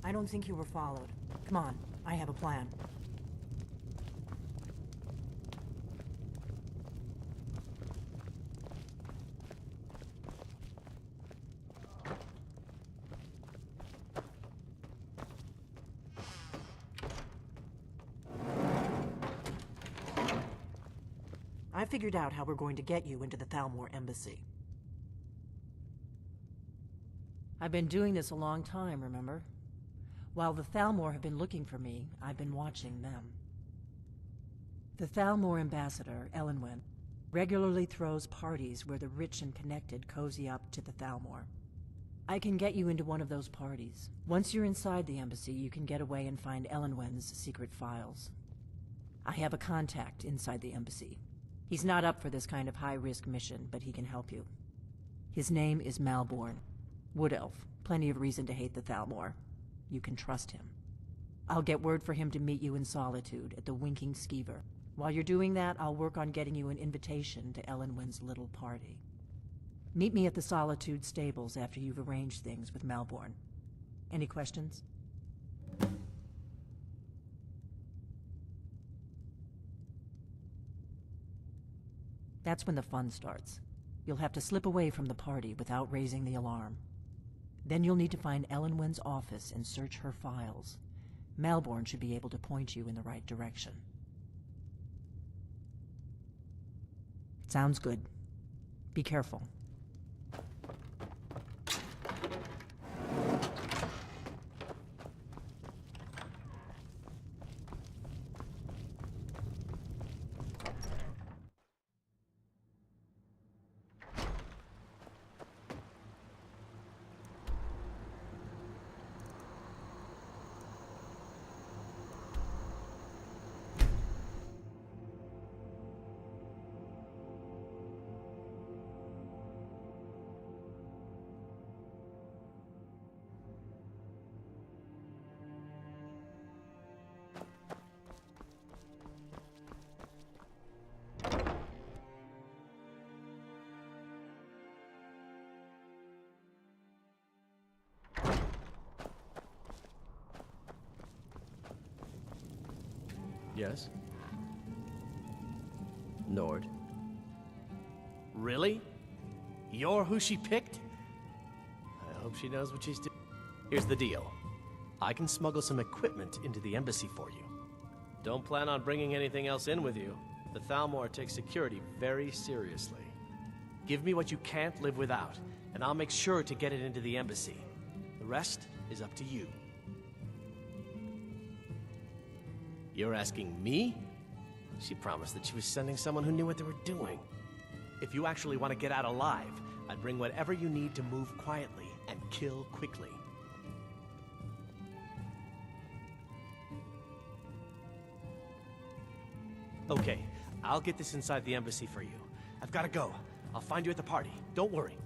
I don't think you were followed. Come on, I have a plan. I figured out how we're going to get you into the Thalmor embassy. I've been doing this a long time, remember? While the Thalmor have been looking for me, I've been watching them. The Thalmor ambassador, Elenwen, regularly throws parties where the rich and connected cozy up to the Thalmor. I can get you into one of those parties. Once you're inside the embassy, you can get away and find Elenwen's secret files. I have a contact inside the embassy. He's not up for this kind of high-risk mission, but he can help you. His name is Malborn. Wood Elf. Plenty of reason to hate the Thalmor. You can trust him. I'll get word for him to meet you in Solitude at the Winking Skeever. While you're doing that, I'll work on getting you an invitation to Elenwen's little party. Meet me at the Solitude stables after you've arranged things with Malborn. Any questions? That's when the fun starts. You'll have to slip away from the party without raising the alarm. Then you'll need to find Elenwen's office and search her files. Malborn should be able to point you in the right direction. Sounds good. Be careful. Yes? Nord. Really? You're who she picked? I hope she knows what she's doing. Here's the deal. I can smuggle some equipment into the embassy for you. Don't plan on bringing anything else in with you. The Thalmor takes security very seriously. Give me what you can't live without, and I'll make sure to get it into the embassy. The rest is up to you. You're asking me? She promised that she was sending someone who knew what they were doing. If you actually want to get out alive, I'd bring whatever you need to move quietly and kill quickly. Okay, I'll get this inside the embassy for you. I've got to go. I'll find you at the party. Don't worry.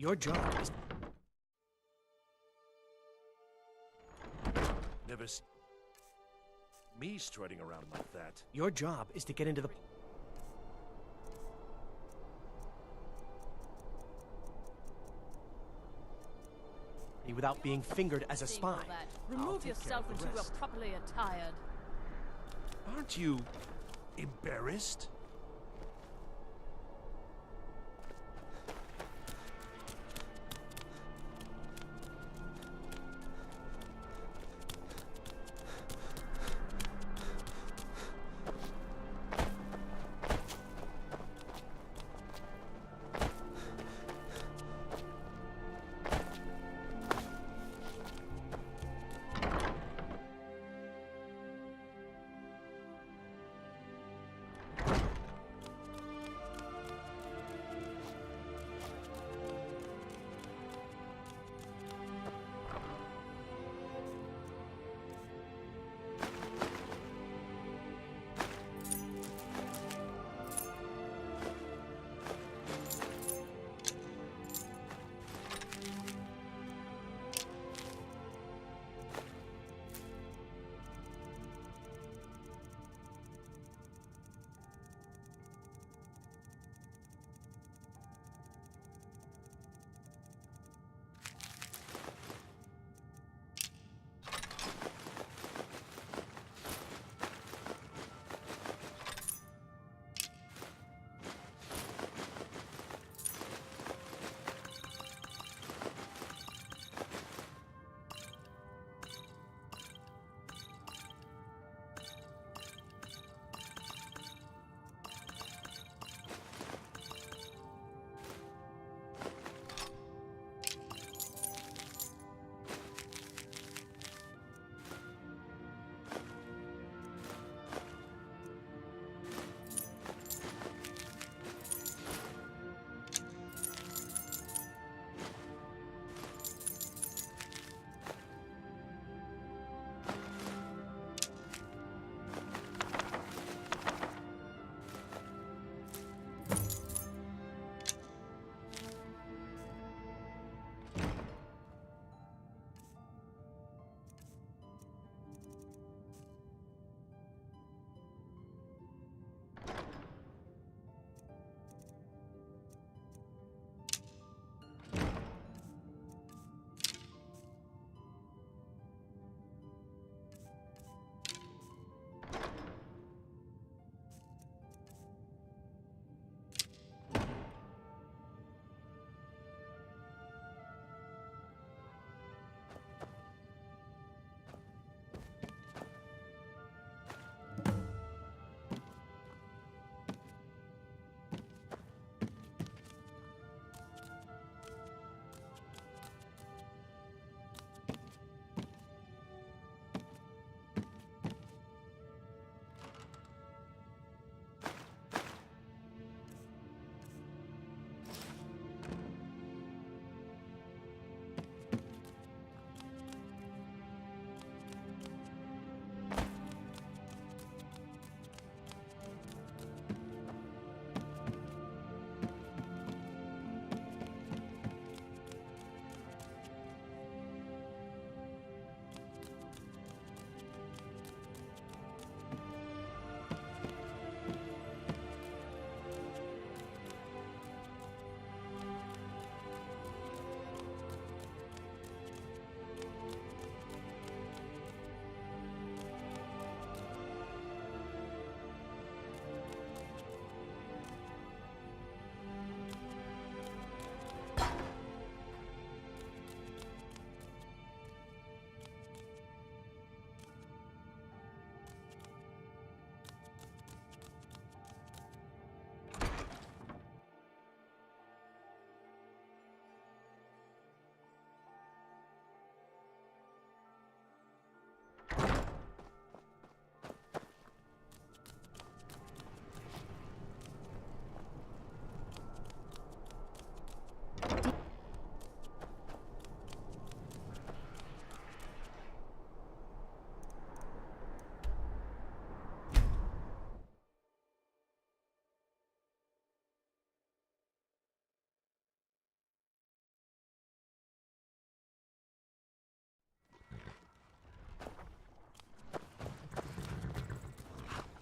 Your job is... Never seen me strutting around like that. Your job is to get into the... without being fingered as a spy. Remove yourself until you are properly attired. Aren't you embarrassed?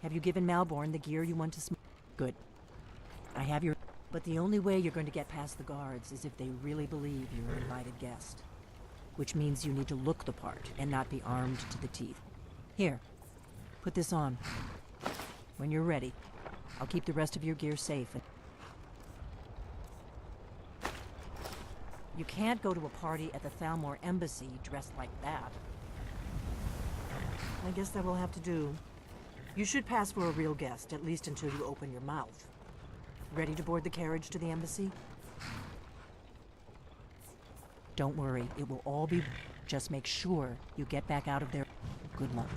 Have you given Malborn the gear you want to smoke? Good. I have your... But the only way you're going to get past the guards is if they really believe you're an invited guest. Which means you need to look the part and not be armed to the teeth. Here, put this on. When you're ready, I'll keep the rest of your gear safe. You can't go to a party at the Thalmor Embassy dressed like that. I guess that will have to do. You should pass for a real guest, at least until you open your mouth. Ready to board the carriage to the embassy? Don't worry, it will all be... Just make sure you get back out of there. Good luck.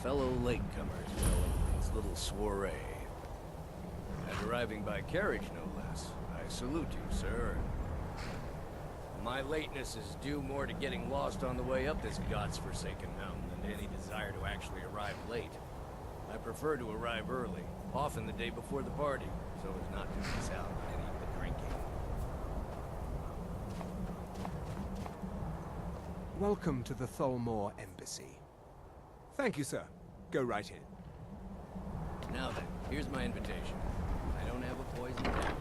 Fellow latecomers, Ellington's little soiree. And arriving by carriage, no less. I salute you, sir. My lateness is due more to getting lost on the way up this god's-forsaken mountain than to any desire to actually arrive late. I prefer to arrive early, often the day before the party, so as not to miss out on any of the drinking. Welcome to the Thalmor Embassy. Thank you, sir. Go right in. Now then, here's my invitation. I don't have a poison pen.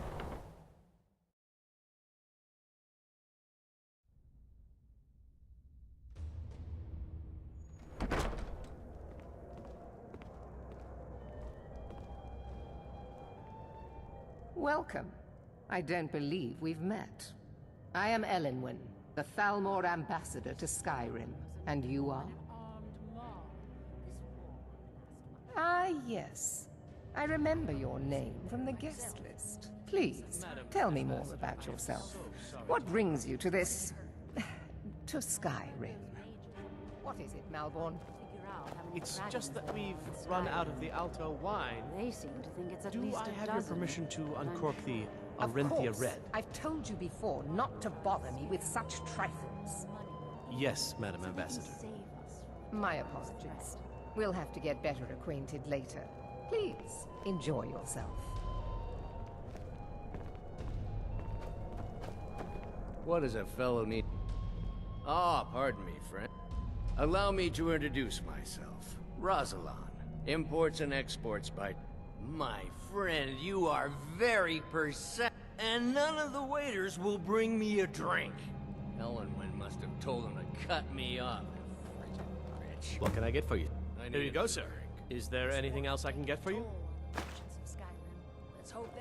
Welcome. I don't believe we've met. I am Elenwen, the Thalmor ambassador to Skyrim. And you are? Ah, yes. I remember your name from the guest list. Please, tell me more about yourself. What brings you to this... to Skyrim? What is it, Malborn? It's just that we've run out of the Alto wine. They seem to think it's at Do least I a have your dozen. permission to uncork the Of Arinthia course. Red? I've told you before not to bother me with such trifles. Yes, Madam Ambassador. My apologies. We'll have to get better acquainted later. Please, enjoy yourself. What does a fellow need? Ah, pardon me, friend. Allow me to introduce myself. Rosalan, imports and exports by... My friend, you are very and none of the waiters will bring me a drink. Elenwen must have told him to cut me off. Rich. What can I get for you? Here you go, sir. Is there anything else I can get for you?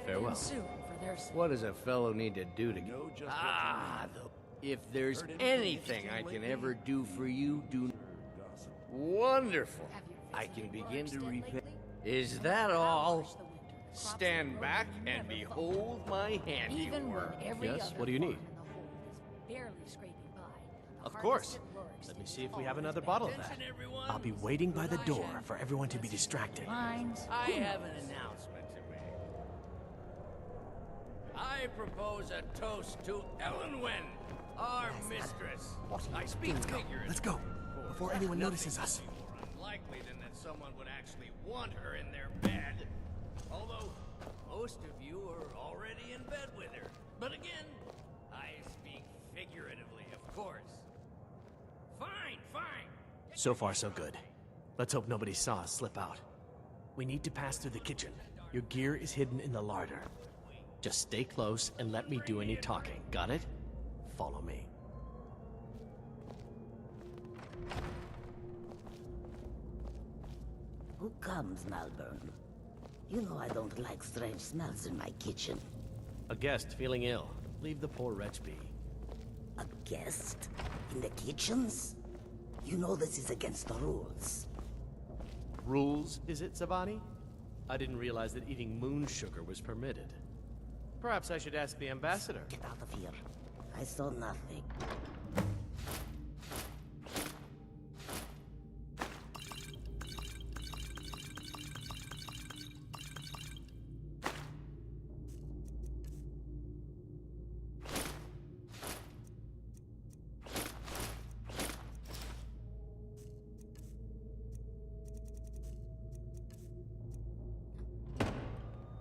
Farewell. What does a fellow need to do to get... If there's anything I can ever do for you, do... Wonderful. I can begin to repay... Is that all? Stand back and behold my handiwork. Yes, what do you need? Of course. Let me see if we have another bottle of that. I'll be waiting by the door for everyone to be distracted. I have an announcement to make. I propose a toast to Elenwen, our mistress. I speak figuratively. Let's go, before anyone notices us. More unlikely than that someone would actually want her in their bed. Although, most of you are already in bed with her. But again, I speak figuratively, of course. Fine, fine. So far, so good. Let's hope nobody saw us slip out. We need to pass through the kitchen. Your gear is hidden in the larder. Just stay close and let me do any talking. Got it? Follow me. Who comes, Malborn? You know I don't like strange smells in my kitchen. A guest feeling ill. Leave the poor wretch be. A guest? In the kitchens? You know this is against the rules. Rules, is it, Zavani? I didn't realize that eating moon sugar was permitted. Perhaps I should ask the ambassador. Get out of here. I saw nothing.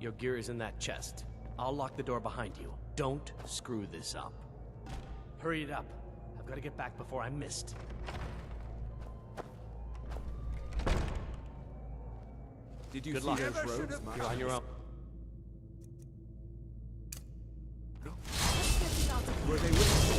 Your gear is in that chest. I'll lock the door behind you. Don't screw this up. Hurry it up. I've got to get back before I'm missed. Did you Good see luck. those roads marked? You're on your own. Were they with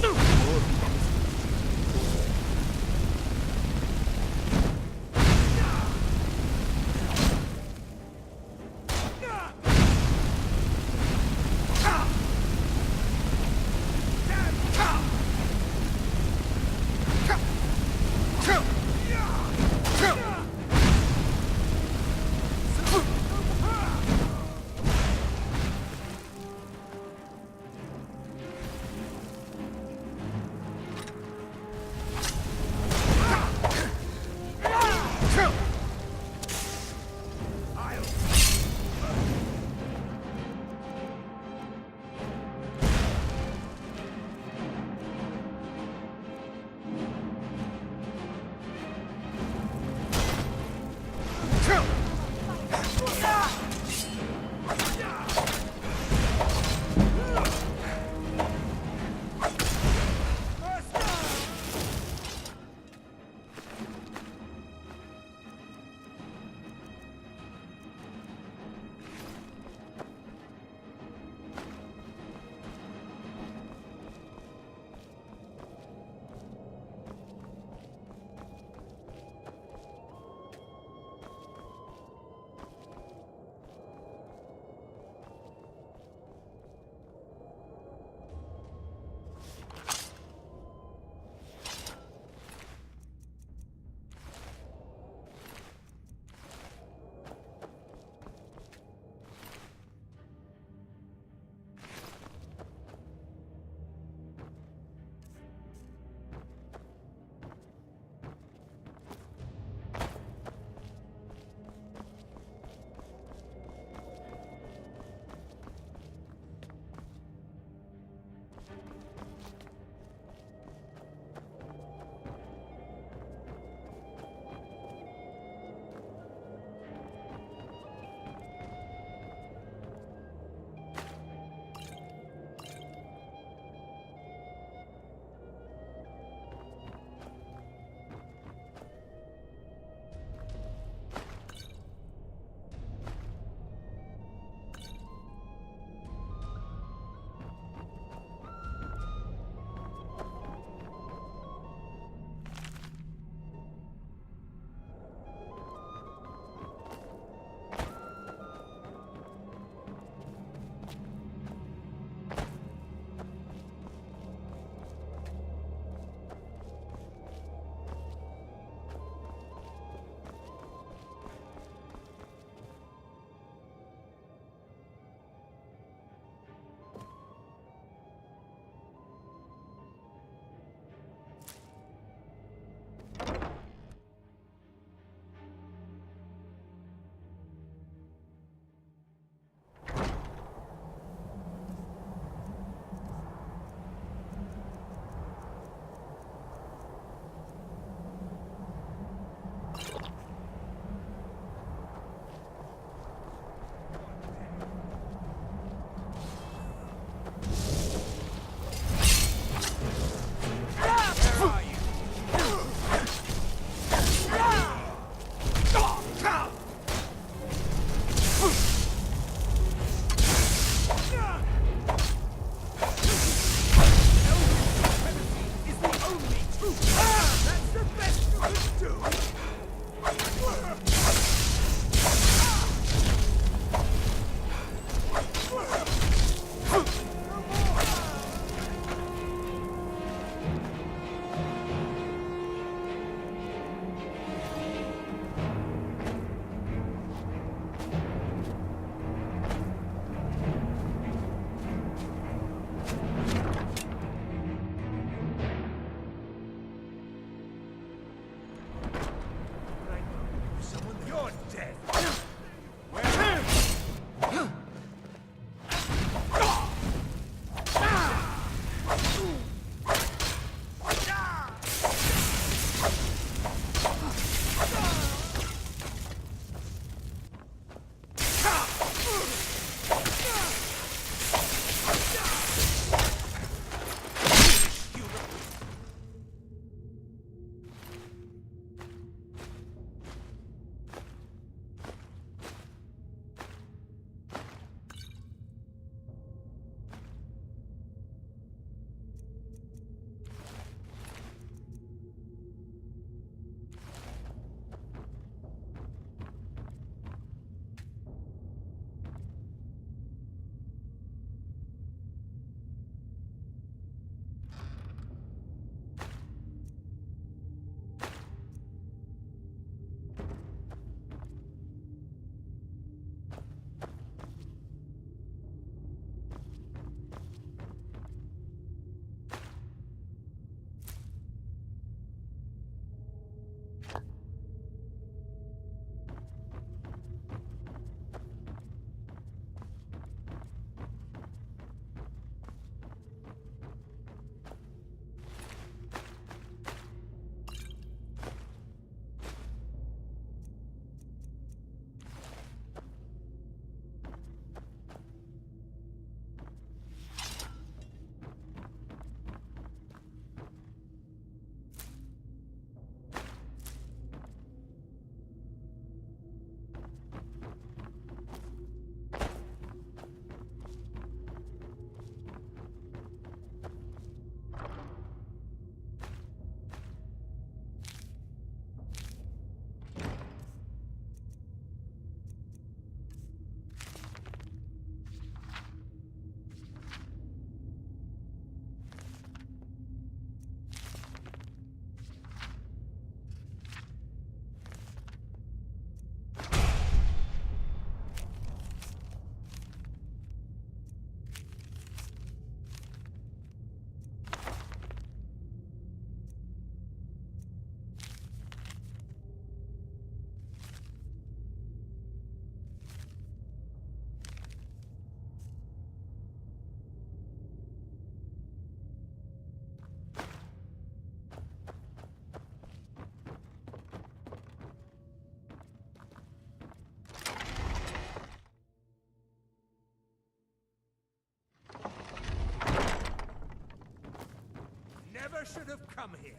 should have come here.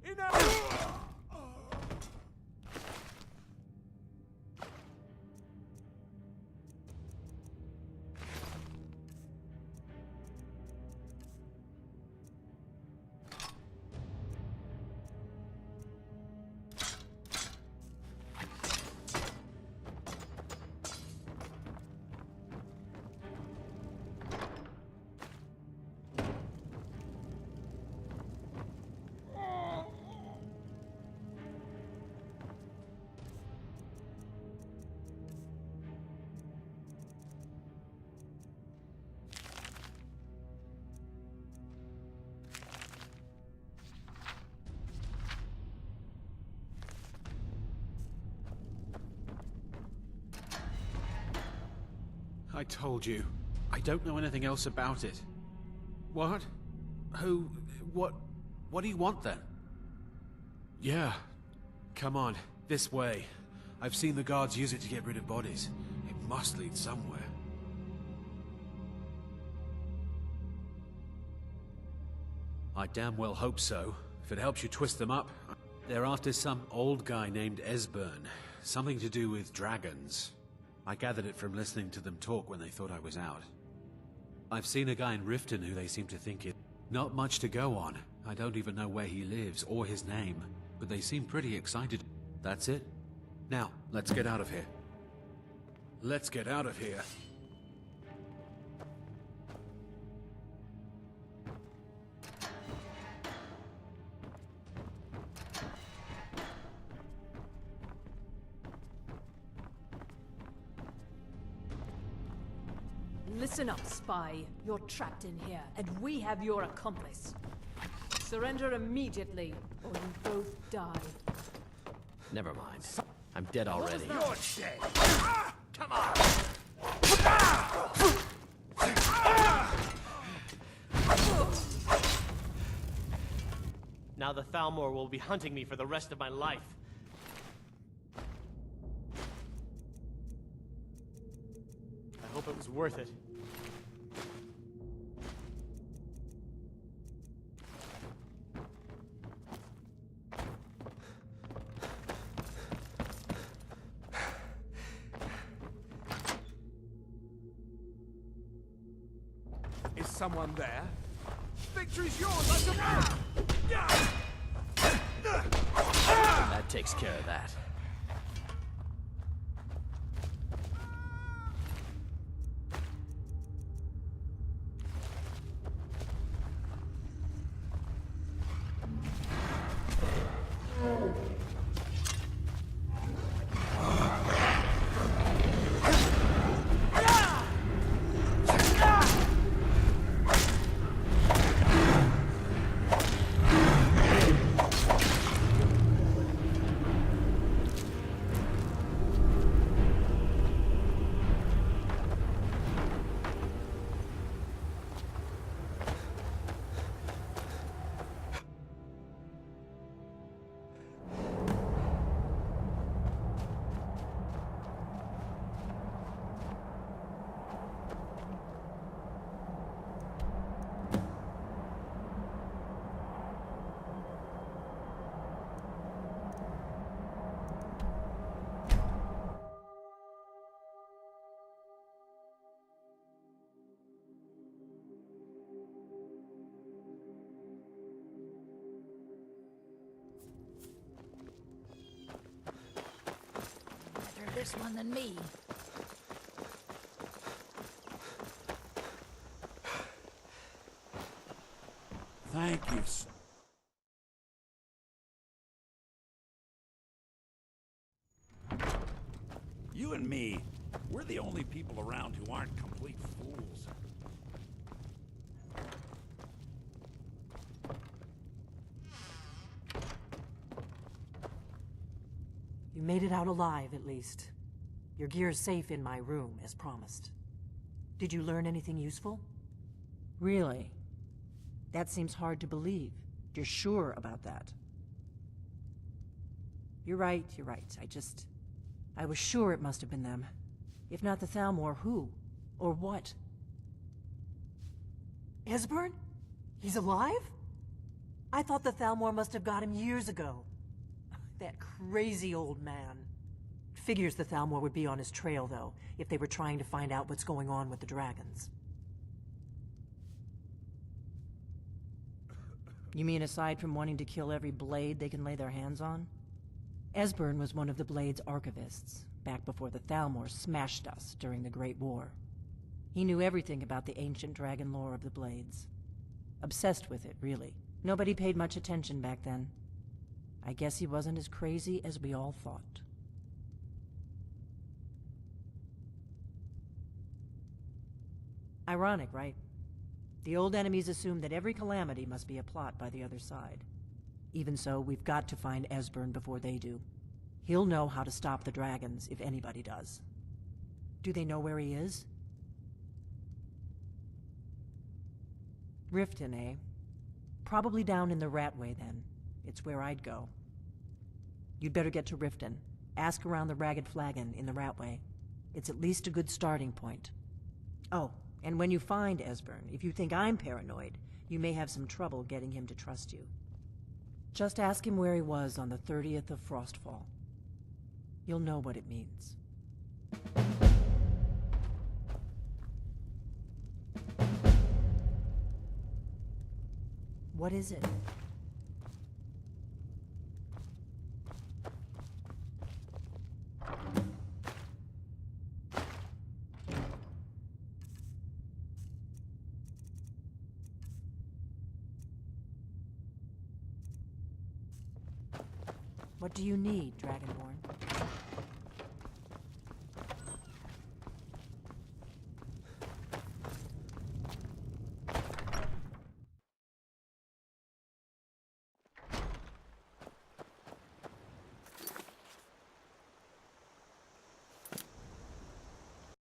Enough! I told you. I don't know anything else about it. What? Who? What do you want then? Yeah. Come on, this way. I've seen the guards use it to get rid of bodies. It must lead somewhere. I damn well hope so. If it helps you twist them up. They're after some old guy named Esbern. Something to do with dragons. I gathered it from listening to them talk when they thought I was out. I've seen a guy in Riften who they seem to think it. Not much to go on. I don't even know where he lives or his name, but they seem pretty excited. That's it. Now, let's get out of here. Let's get out of here. Listen up, spy. You're trapped in here, and we have your accomplice. Surrender immediately, or you both die. Never mind. I'm dead already. You're dead! Come on! Now the Thalmor will be hunting me for the rest of my life. I hope it was worth it. Is someone there? Victory's yours, I suppose! That takes care of that. Better this one than me. Thank you. You and me, we're the only people around who aren't complete fools. You made it out alive, at least. Your gear's safe in my room, as promised. Did you learn anything useful? Really? That seems hard to believe. You're sure about that? You're right, you're right. I was sure it must have been them. If not the Thalmor, who? Or what? Esbern? He's alive? I thought the Thalmor must have got him years ago. That crazy old man. Figures the Thalmor would be on his trail, though, if they were trying to find out what's going on with the dragons. You mean aside from wanting to kill every blade they can lay their hands on? Esbern was one of the Blade's archivists, back before the Thalmor smashed us during the Great War. He knew everything about the ancient dragon lore of the Blades. Obsessed with it, really. Nobody paid much attention back then. I guess he wasn't as crazy as we all thought. Ironic, right? The old enemies assumed that every calamity must be a plot by the other side. Even so, we've got to find Esbern before they do. He'll know how to stop the dragons, if anybody does. Do they know where he is? Riften, eh? Probably down in the Ratway, then. It's where I'd go. You'd better get to Riften. Ask around the Ragged Flagon in the Ratway. It's at least a good starting point. Oh, and when you find Esbern, if you think I'm paranoid, you may have some trouble getting him to trust you. Just ask him where he was on the 30th of Frostfall. You'll know what it means. What is it? What do you need, Dragonborn?